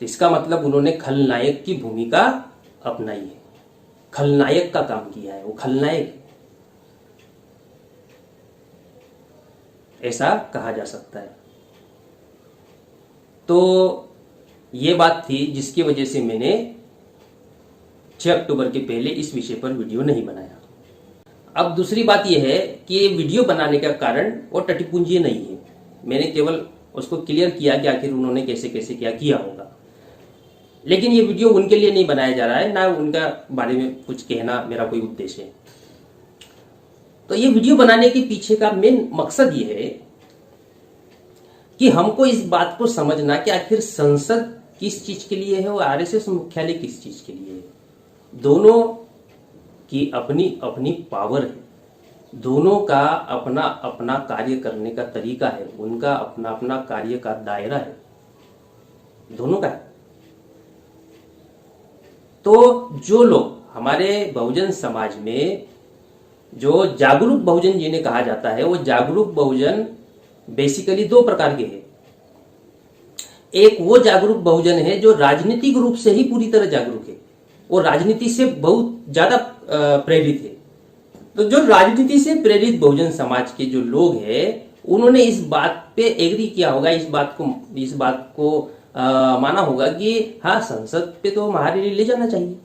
तो इसका मतलब उन्होंने खलनायक की भूमिका अपनाई है, खलनायक का काम किया है, वो खलनायक है, ऐसा कहा जा सकता है। तो ये बात थी जिसकी वजह से मैंने 6 अक्टूबर के पहले इस विषय पर वीडियो नहीं बनाया। अब दूसरी बात यह है कि ये वीडियो बनाने का कारण वो टटीपुंजी नहीं है, मैंने केवल उसको क्लियर किया कि आखिर उन्होंने कैसे कैसे क्या किया होगा। लेकिन ये वीडियो उनके लिए नहीं बनाया जा रहा है, ना उनका बारे में कुछ कहना मेरा कोई उद्देश्य है। तो ये वीडियो बनाने के पीछे का मेन मकसद ये है कि हमको इस बात को समझना कि आखिर संसद किस चीज के लिए है और आरएसएस मुख्यालय किस चीज के लिए है। दोनों की अपनी अपनी पावर है, दोनों का अपना अपना कार्य करने का तरीका है, उनका अपना अपना कार्य का दायरा है, दोनों का है। तो जो लोग हमारे बहुजन समाज में जो जागरूक बहुजन जिन्हें कहा जाता है, वो जागरूक बहुजन बेसिकली दो प्रकार के हैं। एक वो जागरूक बहुजन है जो राजनीतिक रूप से ही पूरी तरह जागरूक है, वो राजनीति से बहुत ज्यादा प्रेरित है। तो जो राजनीति से प्रेरित बहुजन समाज के जो लोग हैं, उन्होंने इस बात पे एग्री किया होगा, इस बात को माना होगा कि हाँ, संसद पे तो महारैली ले जाना चाहिए।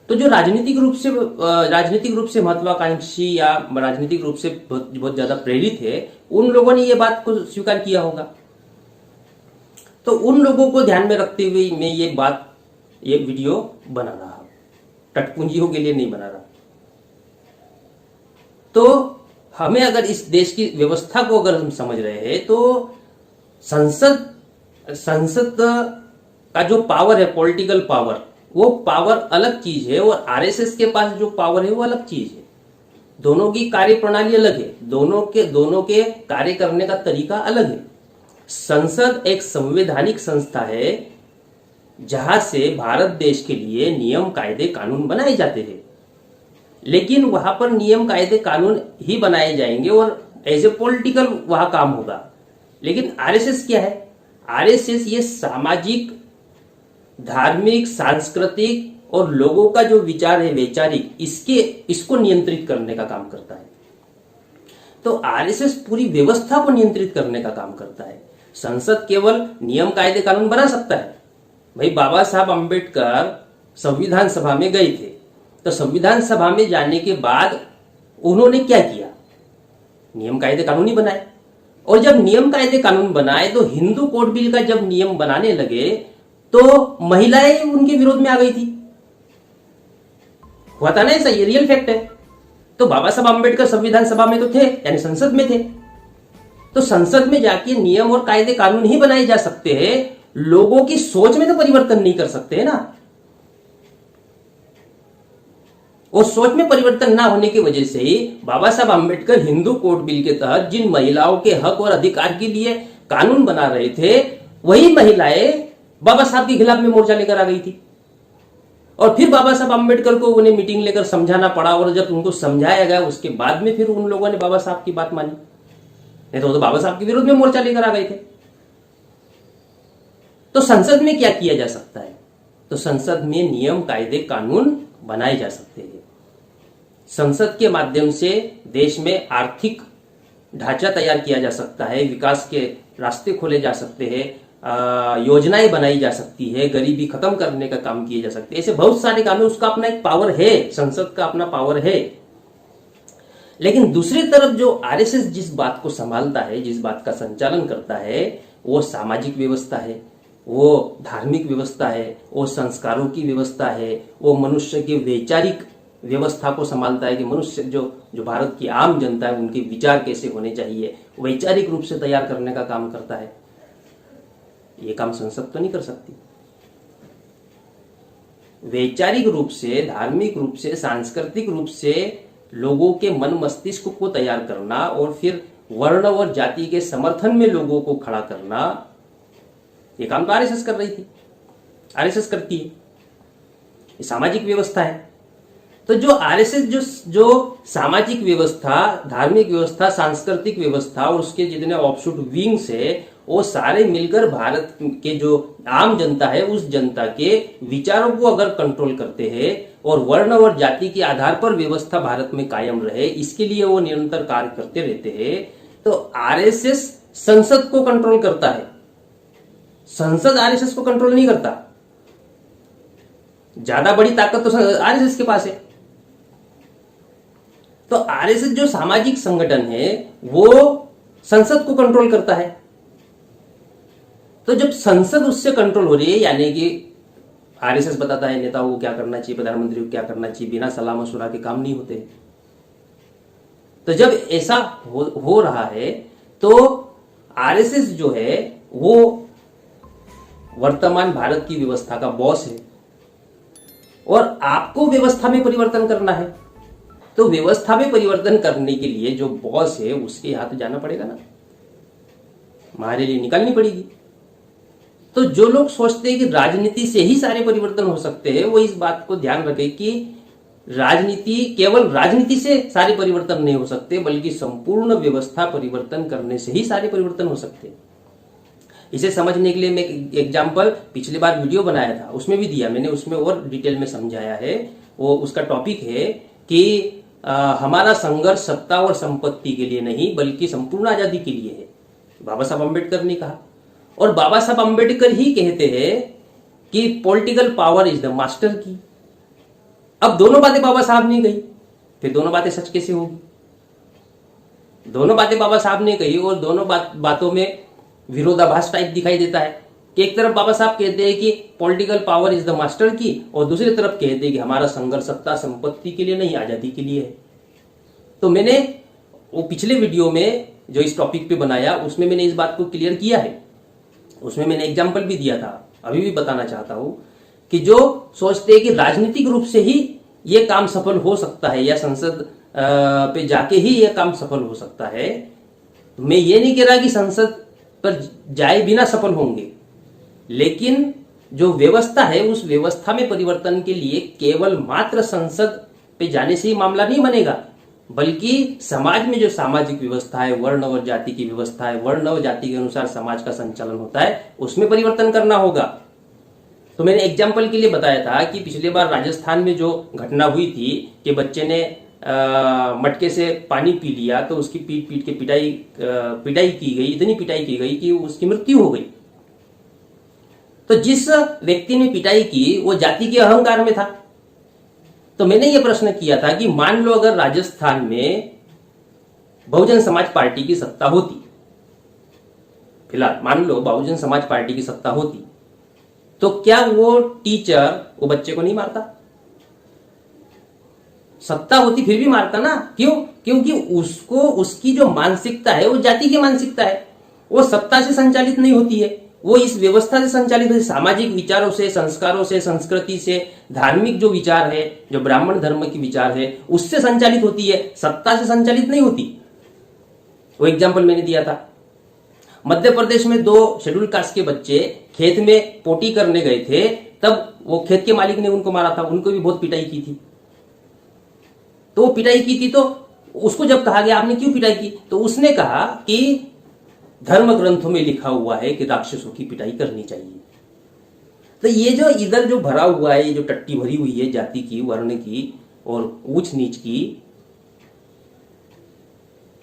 तो जो राजनीतिक रूप से महत्वाकांक्षी या राजनीतिक रूप से बहुत ज्यादा प्रेरित है, उन लोगों ने ये बात को स्वीकार किया होगा। तो उन लोगों को ध्यान में रखते हुए मैं ये वीडियो बना रहा हूं, टटपुंजियों के लिए नहीं बना रहा। तो हमें अगर इस देश की व्यवस्था को अगर हम समझ रहे हैं, तो संसद का जो पावर है, पॉलिटिकल पावर, वो पावर अलग चीज है और आरएसएस के पास जो पावर है वो अलग चीज है। दोनों की कार्य प्रणाली अलग है, दोनों के कार्य करने का तरीका अलग है। संसद एक संवैधानिक संस्था है जहां से भारत देश के लिए नियम कायदे कानून बनाए जाते हैं, लेकिन वहां पर नियम कायदे कानून ही बनाए जाएंगे और एज ए पॉलिटिकल वहां काम होगा। लेकिन आरएसएस क्या है? आरएसएस ये सामाजिक, धार्मिक, सांस्कृतिक और लोगों का जो विचार है वैचारिक, इसको नियंत्रित करने का काम करता है। तो आरएसएस पूरी व्यवस्था को नियंत्रित करने का काम करता है। संसद केवल नियम कायदे कानून बना सकता है। भाई, बाबा साहब अंबेडकर संविधान सभा में गए थे, तो संविधान सभा में जाने के बाद उन्होंने क्या किया? नियम कायदे कानून ही बनाए। और जब नियम कायदे कानून बनाए तो हिंदू कोड बिल का जब नियम बनाने लगे तो महिलाएं उनके विरोध में आ गई थी। हुआ था ना ऐसा, ये रियल फैक्ट है। तो बाबा साहब अंबेडकर संविधान सभा में तो थे, यानी संसद में थे। तो संसद में जाके नियम और कायदे कानून ही बनाए जा सकते हैं, लोगों की सोच में तो परिवर्तन नहीं कर सकते है ना। और सोच में परिवर्तन ना होने की वजह से ही बाबा साहब अंबेडकर हिंदू कोड बिल के तहत जिन महिलाओं के हक और अधिकार के लिए कानून बना रहे थे, वही महिलाएं बाबा साहब के खिलाफ में मोर्चा लेकर आ गई थी। और फिर बाबा साहब अंबेडकर को उन्हें मीटिंग लेकर समझाना पड़ा, और जब उनको समझाया गया उसके बाद में फिर उन लोगों ने बाबा साहब की बात मानी, नहीं तो बाबा साहब के विरोध में मोर्चा लेकर आ गए थे। तो संसद में क्या किया जा सकता है? तो संसद में नियम कायदे कानून बनाए जा सकते हैं। संसद के माध्यम से देश में आर्थिक ढांचा तैयार किया जा सकता है, विकास के रास्ते खोले जा सकते हैं, योजनाएं बनाई जा सकती है, गरीबी खत्म करने का काम किए जा सकते हैं। ऐसे बहुत सारे काम है, उसका अपना एक पावर है, संसद का अपना पावर है। लेकिन दूसरी तरफ जो आरएसएस जिस बात को संभालता है, जिस बात का संचालन करता है, वो सामाजिक व्यवस्था है, वो धार्मिक व्यवस्था है, वो संस्कारों की व्यवस्था है, वो मनुष्य के वैचारिक व्यवस्था को संभालता है कि मनुष्य जो भारत की आम जनता है, उनके विचार कैसे होने चाहिए, वैचारिक रूप से तैयार करने का काम करता है। ये काम संसद तो नहीं कर सकती। वैचारिक रूप से, धार्मिक रूप से, सांस्कृतिक रूप से लोगों के मन मस्तिष्क को तैयार करना और फिर वर्ण और जाति के समर्थन में लोगों को खड़ा करना, ये काम तो आरएसएस कर रही थी, आरएसएस करती है। ये सामाजिक व्यवस्था है। तो जो आरएसएस जो सामाजिक व्यवस्था, धार्मिक व्यवस्था, सांस्कृतिक व्यवस्था और उसके जितने ऑफशूट विंग्स है, वो सारे मिलकर भारत के जो आम जनता है उस जनता के विचारों को अगर कंट्रोल करते हैं और वर्ण और जाति के आधार पर व्यवस्था भारत में कायम रहे, इसके लिए वो निरंतर कार्य करते रहते हैं। तो आरएसएस संसद को कंट्रोल करता है, संसद आरएसएस को कंट्रोल नहीं करता। ज्यादा बड़ी ताकत तो आरएसएस के पास है। तो आरएसएस जो सामाजिक संगठन है वो संसद को कंट्रोल करता है। तो जब संसद उससे कंट्रोल हो रही है, यानी कि आरएसएस बताता है नेताओं को क्या करना चाहिए, प्रधानमंत्री को क्या करना चाहिए, बिना सलाह मशुरा के काम नहीं होते। तो जब ऐसा हो रहा है तो आरएसएस जो है वो वर्तमान भारत की व्यवस्था का बॉस है और आपको व्यवस्था में परिवर्तन करना है। तो व्यवस्था में परिवर्तन करने के लिए जो बॉस है उसके यहां तो जाना पड़ेगा ना, हमारे लिए निकालनी पड़ेगी। तो जो लोग सोचते हैं कि राजनीति से ही सारे परिवर्तन हो सकते हैं, वो इस बात को ध्यान रखें कि राजनीति केवल राजनीति से सारे परिवर्तन नहीं हो सकते, बल्कि संपूर्ण व्यवस्था परिवर्तन करने से ही सारे परिवर्तन हो सकते हैं। इसे समझने के लिए मैं एग्जाम्पल पिछली बार वीडियो बनाया था, उसमें भी दिया मैंने, उसमें और डिटेल में समझाया है। वो उसका टॉपिक है कि हमारा संघर्ष सत्ता और संपत्ति के लिए नहीं बल्कि संपूर्ण आजादी के लिए है, बाबा साहब अम्बेडकर ने कहा। और बाबा साहब अम्बेडकर ही कहते हैं कि political power is the master की। अब दोनों बातें बाबा साहब ने कही, फिर दोनों बातें सच कैसे होगी? दोनों बातें बाबा साहब ने कही और दोनों बातों में विरोधाभास टाइप दिखाई देता है कि एक तरफ बाबा साहब कहते हैं कि political power is the master की, और दूसरी तरफ कहते हैं कि हमारा संघर्ष सत्ता संपत्ति के लिए नहीं आजादी के लिए है। तो मैंने वो पिछले वीडियो में जो इस टॉपिक पे बनाया उसमें मैंने इस बात को क्लियर किया है, उसमें मैंने एग्जाम्पल भी दिया था, अभी भी बताना चाहता हूं कि जो सोचते हैं कि राजनीतिक रूप से ही ये काम सफल हो सकता है या संसद पे जाके ही ये काम सफल हो सकता है, तो मैं ये नहीं कह रहा कि संसद पर जाए बिना सफल होंगे, लेकिन जो व्यवस्था है उस व्यवस्था में परिवर्तन के लिए केवल मात्र संसद पे जाने से ही मामला नहीं बनेगा, बल्कि समाज में जो सामाजिक व्यवस्था है, वर्ण और जाति की व्यवस्था है, वर्ण और जाति के अनुसार समाज का संचालन होता है, उसमें परिवर्तन करना होगा। तो मैंने एग्जाम्पल के लिए बताया था कि पिछले बार राजस्थान में जो घटना हुई थी कि बच्चे ने मटके से पानी पी लिया तो उसकी पीट पीट के पिटाई की गई, इतनी पिटाई की गई कि उसकी मृत्यु हो गई। तो जिस व्यक्ति ने पिटाई की वो जाति के अहंकार में था। तो मैंने ये प्रश्न किया था कि मान लो अगर राजस्थान में बहुजन समाज पार्टी की सत्ता होती, फिलहाल मान लो बहुजन समाज पार्टी की सत्ता होती, तो क्या वो टीचर वो बच्चे को नहीं मारता? सत्ता होती फिर भी मारता ना। क्यों? क्योंकि उसको उसकी जो मानसिकता है वो जाति की मानसिकता है, वो सत्ता से संचालित नहीं होती है, वो इस व्यवस्था से संचालित है, सामाजिक विचारों से, संस्कारों से, संस्कृति से, धार्मिक जो विचार है, जो ब्राह्मण धर्म की विचार है उससे संचालित होती है, सत्ता से संचालित नहीं होती। वो एग्जाम्पल मैंने दिया था। मध्य प्रदेश में 2 शेड्यूल कास्ट के बच्चे खेत में पोटी करने गए थे, तब वो खेत के मालिक ने उनको मारा था, उनको भी बहुत पिटाई की थी। तो वो पिटाई की थी तो उसको जब कहा गया आपने क्यों पिटाई की, तो उसने कहा कि धर्म ग्रंथों में लिखा हुआ है कि राक्षसों की पिटाई करनी चाहिए। तो ये जो इधर जो भरा हुआ है, ये जो टट्टी भरी हुई है जाति की, वर्ण की और ऊंच नीच की,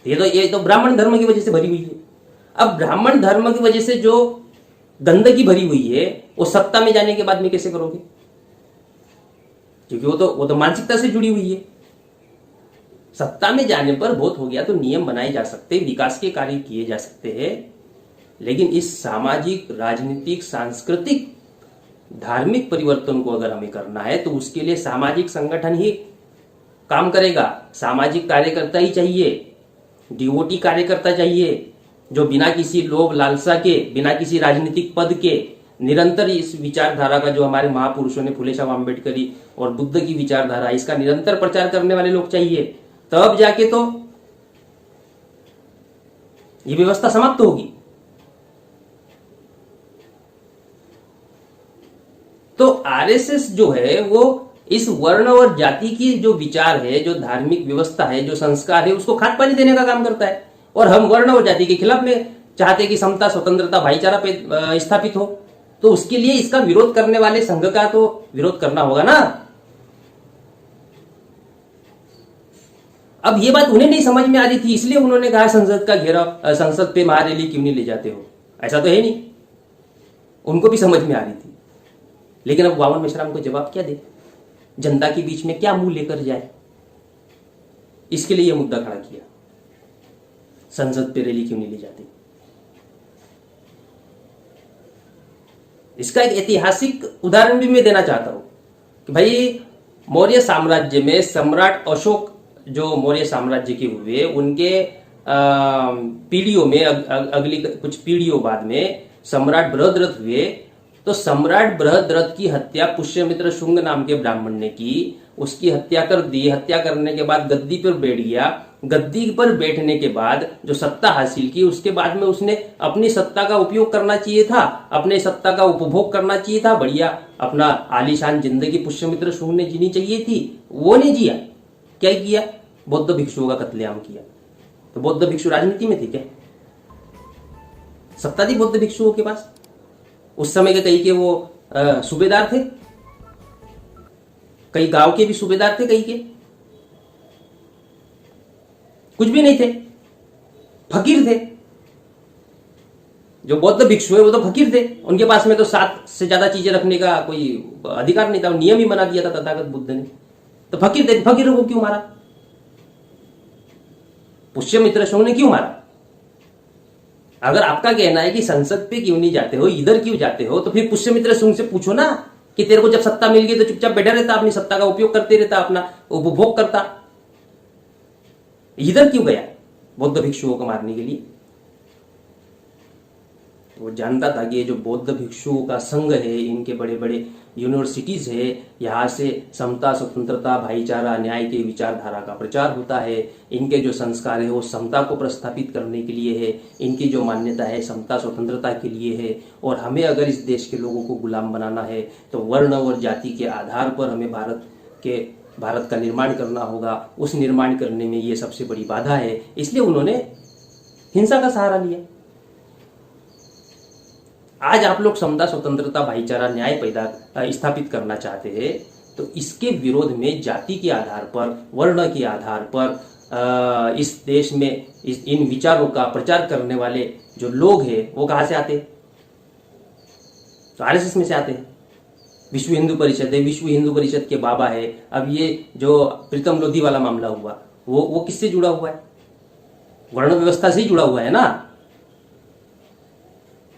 ये तो ब्राह्मण धर्म की वजह से भरी हुई है। अब ब्राह्मण धर्म की वजह से जो गंदगी भरी हुई है वो सत्ता में जाने के बाद में कैसे करोगे? क्योंकि वो तो मानसिकता से जुड़ी हुई है। सत्ता में जाने पर बहुत हो गया तो नियम बनाए जा सकते, विकास के कार्य किए जा सकते हैं, लेकिन इस सामाजिक, राजनीतिक, सांस्कृतिक, धार्मिक परिवर्तन को अगर हमें करना है तो उसके लिए सामाजिक संगठन ही काम करेगा, सामाजिक कार्यकर्ता ही चाहिए, डिवोटी कार्यकर्ता चाहिए, जो बिना किसी लोभ लालसा के, बिना किसी राजनीतिक पद के निरंतर इस विचारधारा का, जो हमारे महापुरुषों ने फुले शाह अम्बेडकरी और बुद्ध की विचारधारा, इसका निरंतर प्रचार करने वाले लोग चाहिए, तब जाके तो ये व्यवस्था समाप्त होगी। तो आरएसएस जो है वो इस वर्ण और जाति की जो विचार है, जो धार्मिक व्यवस्था है, जो संस्कार है, उसको खाद पानी देने का काम करता है, और हम वर्ण और जाति के खिलाफ में चाहते कि समता स्वतंत्रता भाईचारा पे स्थापित हो, तो उसके लिए इसका विरोध करने वाले संघ का तो विरोध करना होगा ना। अब ये बात उन्हें नहीं समझ में आ रही थी, इसलिए उन्होंने कहा संसद का घेराव, संसद पे महारैली क्यों नहीं ले जाते हो। ऐसा तो है नहीं, उनको भी समझ में आ रही थी। लेकिन अब वामन मेश्राम को जवाब क्या दे, जनता के बीच में क्या मुंह लेकर जाए, इसके लिए यह मुद्दा खड़ा किया, संसद पे रैली क्यों नहीं ले जाते। इसका एक ऐतिहासिक उदाहरण भी मैं देना चाहता हूं कि भाई मौर्य साम्राज्य में सम्राट अशोक जो मौर्य साम्राज्य के हुए, उनके पीढ़ियों में अगली कुछ पीढ़ियों बाद में सम्राट बृहद्रथ हुए। तो सम्राट बृहद्रथ की हत्या पुष्यमित्र शुंग नाम के ब्राह्मण ने की, उसकी हत्या कर दी। हत्या करने के बाद गद्दी पर बैठ गया। गद्दी पर बैठने के बाद जो सत्ता हासिल की, उसके बाद में उसने अपनी सत्ता का उपयोग करना चाहिए था, अपने सत्ता का उपभोग करना चाहिए था, बढ़िया अपना आलीशान जिंदगी पुष्यमित्र शुंग ने जीनी चाहिए थी, वो नहीं जिया। क्या किया, बौद्ध भिक्षुओं का कत्लेआम किया। तो बौद्ध भिक्षु राजनीति में थे क्या, सत्ता थी बौद्ध भिक्षुओं के पास। उस समय के कई के वो सूबेदार थे, कई गांव के भी सूबेदार थे, कई के कुछ भी नहीं थे, फकीर थे। जो बौद्ध भिक्षु है वो तो फकीर थे, उनके पास में तो 7 से ज्यादा चीजें रखने का कोई अधिकार नहीं था, नियम ही बना दिया था तथागत बुद्ध ने। तो फकीर थे, फकीरों को क्यों मारा, पुष्यमित्र शुंग ने क्यों मारा। अगर आपका कहना है कि संसद पे क्यों नहीं जाते हो, इधर क्यों जाते हो, तो फिर पुष्यमित्र शुंग से पूछो ना कि तेरे को जब सत्ता मिल गई तो चुपचाप बैठा रहता, अपनी सत्ता का उपयोग करते रहता, अपना उपभोग करता, इधर क्यों गया बौद्ध भिक्षुओं को मारने के लिए। वो जानता था कि ये जो बौद्ध भिक्षुओं का संघ है, इनके बड़े बड़े यूनिवर्सिटीज है, यहाँ से समता स्वतंत्रता भाईचारा न्याय के विचारधारा का प्रचार होता है। इनके जो संस्कार है वो समता को प्रस्थापित करने के लिए है, इनकी जो मान्यता है समता स्वतंत्रता के लिए है। और हमें अगर इस देश के लोगों को गुलाम बनाना है तो वर्ण और जाति के आधार पर हमें भारत का निर्माण करना होगा। उस निर्माण करने में ये सबसे बड़ी बाधा है, इसलिए उन्होंने हिंसा का सहारा लिया। आज आप लोग समता स्वतंत्रता भाईचारा न्याय स्थापित करना चाहते हैं, तो इसके विरोध में जाति के आधार पर, वर्ण के आधार पर इस देश में इन विचारों का प्रचार करने वाले जो लोग हैं वो कहां से आते, तो आरएसएस में से आते हैं। विश्व हिंदू परिषद है, विश्व हिंदू परिषद के बाबा है। अब ये जो प्रीतम लोधी वाला मामला हुआ, वो किससे जुड़ा हुआ है, वर्ण व्यवस्था से ही जुड़ा हुआ है ना।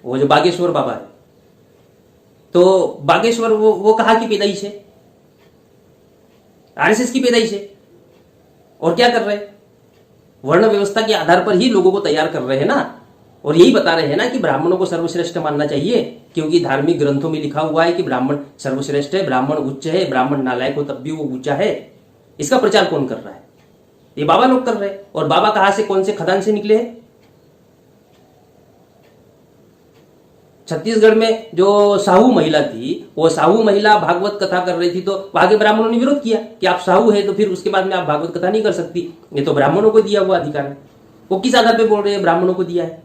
वो जो बागेश्वर बाबा है, तो बागेश्वर वो कहाँ की पैदाइश है, आरएसएस की पैदाइश है। और क्या कर रहे हैं, वर्ण व्यवस्था के आधार पर ही लोगों को तैयार कर रहे हैं ना। और यही बता रहे हैं ना कि ब्राह्मणों को सर्वश्रेष्ठ मानना चाहिए, क्योंकि धार्मिक ग्रंथों में लिखा हुआ है कि ब्राह्मण सर्वश्रेष्ठ है, ब्राह्मण उच्च है, ब्राह्मण नालायक हो तब भी वो ऊंचा है। इसका प्रचार कौन कर रहा है, ये बाबा लोग कर रहे हैं। और बाबा कहां से, कौन से खदान से निकले हैं, छत्तीसगढ़ में जो साहू महिला थी, वो साहू महिला भागवत कथा कर रही थी, तो वहां के ब्राह्मणों ने विरोध किया कि आप साहू है तो फिर उसके बाद में आप भागवत कथा नहीं कर सकती, ये तो ब्राह्मणों को दिया हुआ अधिकार है। वो किस आधार पे बोल रहे हैं ब्राह्मणों को दिया है,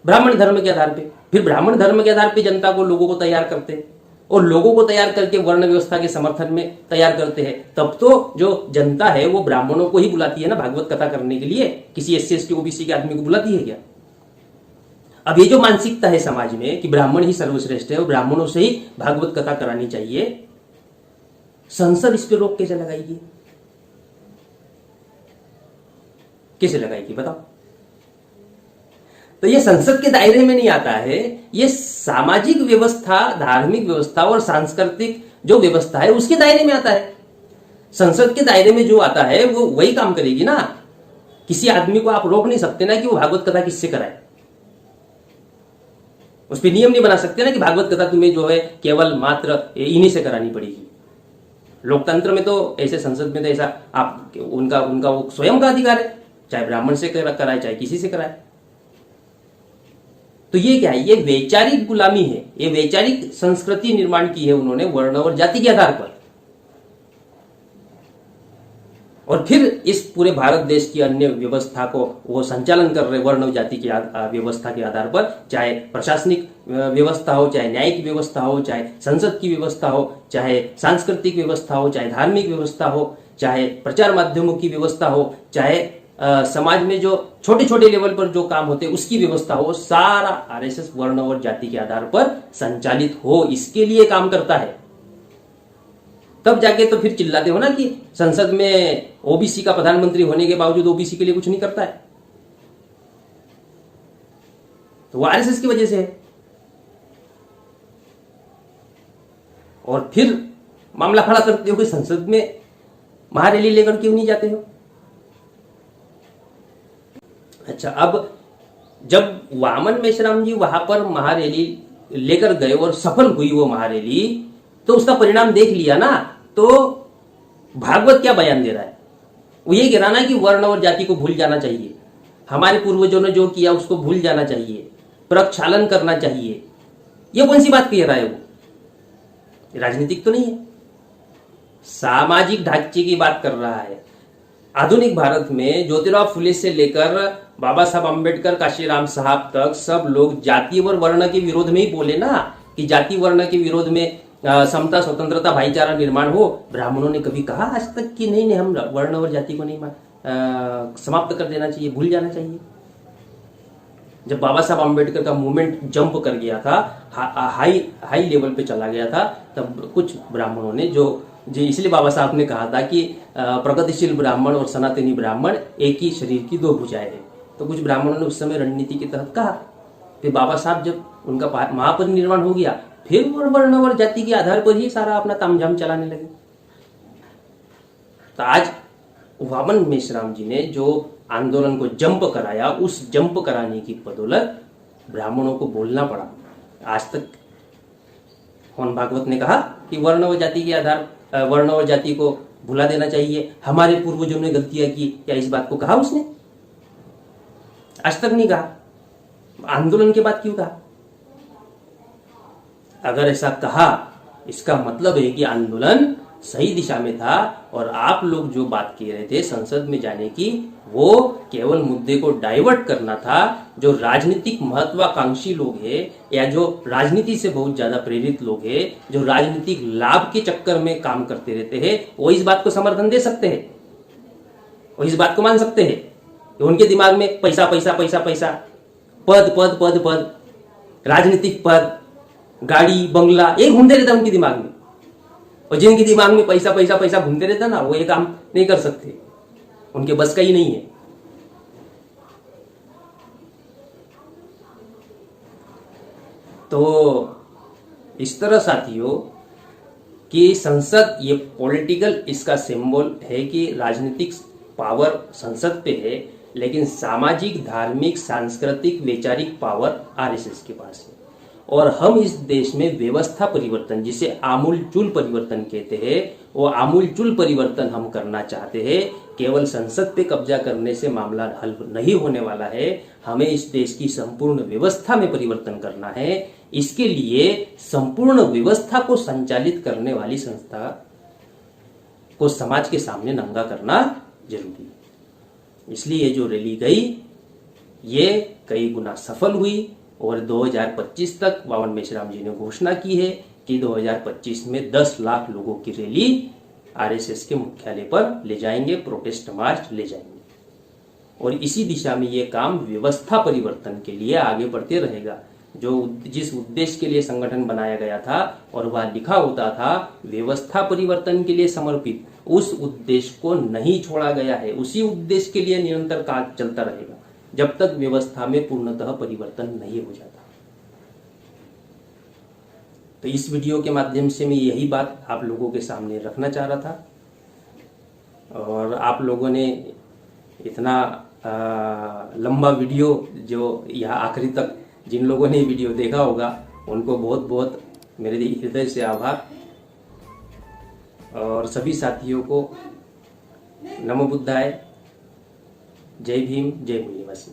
ब्राह्मण धर्म के आधार पे। फिर ब्राह्मण धर्म के आधार पे जनता को, लोगों को तैयार करते हैं, और लोगों को तैयार करके वर्ण व्यवस्था के समर्थन में तैयार करते हैं। तब तो जो जनता है वो ब्राह्मणों को ही बुलाती है ना भागवत कथा करने के लिए, किसी SC ST OBC के आदमी को बुलाती है क्या। अब ये जो मानसिकता है समाज में कि ब्राह्मण ही सर्वश्रेष्ठ है और ब्राह्मणों से ही भागवत कथा करानी चाहिए, संसद इस पर रोक कैसे लगाएगी, कैसे लगाएगी बताओ। तो ये संसद के दायरे में नहीं आता है, ये सामाजिक व्यवस्था, धार्मिक व्यवस्था और सांस्कृतिक जो व्यवस्था है उसके दायरे में आता है। संसद के दायरे में जो आता है वो वही काम करेगी ना। किसी आदमी को आप रोक नहीं सकते ना कि वो भागवत कथा किससे कराए, उस पर नियम नहीं बना सकते ना कि भागवत कथा तुम्हें जो है केवल मात्र इन्हीं से करानी पड़ेगी। लोकतंत्र में तो ऐसे, संसद में तो ऐसा आप उनका वो स्वयं का अधिकार है, चाहे ब्राह्मण से कराए चाहे किसी से कराए। तो ये क्या है, ये वैचारिक गुलामी है, ये वैचारिक संस्कृति निर्माण की है उन्होंने वर्ण और जाति के आधार पर। और फिर इस पूरे भारत देश की अन्य व्यवस्था को वो संचालन कर रहे वर्ण और जाति की व्यवस्था के आधार पर, चाहे प्रशासनिक व्यवस्था हो, चाहे न्यायिक व्यवस्था हो, चाहे संसद की व्यवस्था हो, चाहे सांस्कृतिक व्यवस्था हो, चाहे धार्मिक व्यवस्था हो, चाहे प्रचार माध्यमों की व्यवस्था हो, चाहे समाज में जो छोटे छोटे लेवल पर जो काम होते हैं उसकी व्यवस्था हो, सारा आरएसएस वर्ण और जाति के आधार पर संचालित हो, इसके लिए काम करता है। तब जाके तो फिर चिल्लाते हो ना कि संसद में ओबीसी का प्रधानमंत्री होने के बावजूद ओबीसी के लिए कुछ नहीं करता है, तो वो आरएसएस की वजह से है। और फिर मामला खड़ा करते हो कि संसद में महारैली लेकर क्यों नहीं जाते हो। अच्छा, अब जब वामन मेश्राम जी वहां पर महारैली लेकर गए और सफल हुई वो महारैली, तो उसका परिणाम देख लिया ना, तो भागवत क्या बयान दे रहा है? वो ये कह रहा ना कि वर्ण और जाति को भूल जाना चाहिए, हमारे पूर्वजों ने जो किया उसको भूल जाना चाहिए, प्रक्षालन करना चाहिए। ये कौन सी बात कह रहा है? वो राजनीतिक तो नहीं है, सामाजिक ढांचे की बात कर रहा है। आधुनिक भारत में ज्योतिराव फुले से लेकर बाबा साहब अम्बेडकर, काशीराम साहब तक सब लोग जाति और वर्ण के विरोध में ही बोले ना, कि जाति वर्ण के विरोध में समता, स्वतंत्रता, भाईचारा निर्माण हो। ब्राह्मणों ने कभी कहा आज तक कि नहीं हम वर्ण और जाति को नहीं समाप्त कर देना चाहिए, भूल जाना चाहिए? जब बाबा साहब अम्बेडकर का मूवमेंट जंप कर गया था, हाई लेवल पे चला गया था, तब कुछ ब्राह्मणों ने जो इसलिए बाबा साहब ने कहा था कि प्रगतिशील ब्राह्मण और सनातनी ब्राह्मण एक ही शरीर की दो भुजाएं हैं, तो कुछ ब्राह्मणों ने उस समय रणनीति के तहत कहा। फिर बाबा साहब जब उनका महापरिनिर्वाण हो गया, फिर वर्ण और जाति के आधार पर ही सारा अपना तामझाम चलाने लगे। तो आज वामन मेश्राम जी ने जो आंदोलन को जंप कराया, उस जंप कराने की बदौलत ब्राह्मणों को बोलना पड़ा। आज तक मोहन भागवत ने कहा कि वर्ण और जाति के आधार, वर्ण और जाति को भुला देना चाहिए, हमारे पूर्वजों ने गलतियां की, क्या इस बात को कहा उसने? आज तक नहीं कहा। आंदोलन के बाद क्यों कहा? अगर ऐसा कहा, इसका मतलब है कि आंदोलन सही दिशा में था, और आप लोग जो बात कह रहे थे संसद में जाने की, वो केवल मुद्दे को डाइवर्ट करना था। जो राजनीतिक महत्वाकांक्षी लोग हैं, या जो राजनीति से बहुत ज्यादा प्रेरित लोग हैं, जो राजनीतिक लाभ के चक्कर में काम करते रहते हैं, वो इस बात को समर्थन दे सकते हैं, वो इस बात को मान सकते हैं कि उनके दिमाग में पैसा पैसा पैसा पैसा, पद पद पद पद, राजनीतिक पद, गाड़ी, बंगला, ये घूमते रहता उनके दिमाग में। और जिनके दिमाग में पैसा पैसा पैसा घूमते रहता ना, वो ये काम नहीं कर सकते, उनके बस का ही नहीं है। तो इस तरह साथियों कि संसद ये पॉलिटिकल, इसका सिंबल है कि राजनीतिक पावर संसद पे है, लेकिन सामाजिक, धार्मिक, सांस्कृतिक, वैचारिक पावर आरएसएस के पास है। और हम इस देश में व्यवस्था परिवर्तन, जिसे आमूलचूल परिवर्तन कहते हैं, वो आमूलचूल परिवर्तन हम करना चाहते हैं। केवल संसद पे कब्जा करने से मामला हल नहीं होने वाला है, हमें इस देश की संपूर्ण व्यवस्था में परिवर्तन करना है। इसके लिए संपूर्ण व्यवस्था को संचालित करने वाली संस्था को समाज के सामने नंगा करना जरूरी है। इसलिए जो रैली गई, ये कई गुना सफल हुई, और 2025 तक वामन मेश्राम जी ने घोषणा की है कि 2025 में 10 लाख लोगों की रैली आरएसएस के मुख्यालय पर ले जाएंगे, प्रोटेस्ट मार्च ले जाएंगे। और इसी दिशा में ये काम व्यवस्था परिवर्तन के लिए आगे बढ़ते रहेगा। जो जिस उद्देश्य के लिए संगठन बनाया गया था और वह लिखा होता था व्यवस्था परिवर्तन के लिए समर्पित, उस उद्देश्य को नहीं छोड़ा गया है। उसी उद्देश्य के लिए निरंतर कार्य चलता रहेगा जब तक व्यवस्था में पूर्णतः परिवर्तन नहीं हो जाता। तो इस वीडियो के माध्यम से मैं यही बात आप लोगों के सामने रखना चाह रहा था। और आप लोगों ने इतना लंबा वीडियो जो यहाँ आखिरी तक जिन लोगों ने वीडियो देखा होगा, उनको बहुत बहुत मेरे हृदय से आभार। और सभी साथियों को नमो बुद्धाय, जय भीम, जय भूनिवासी।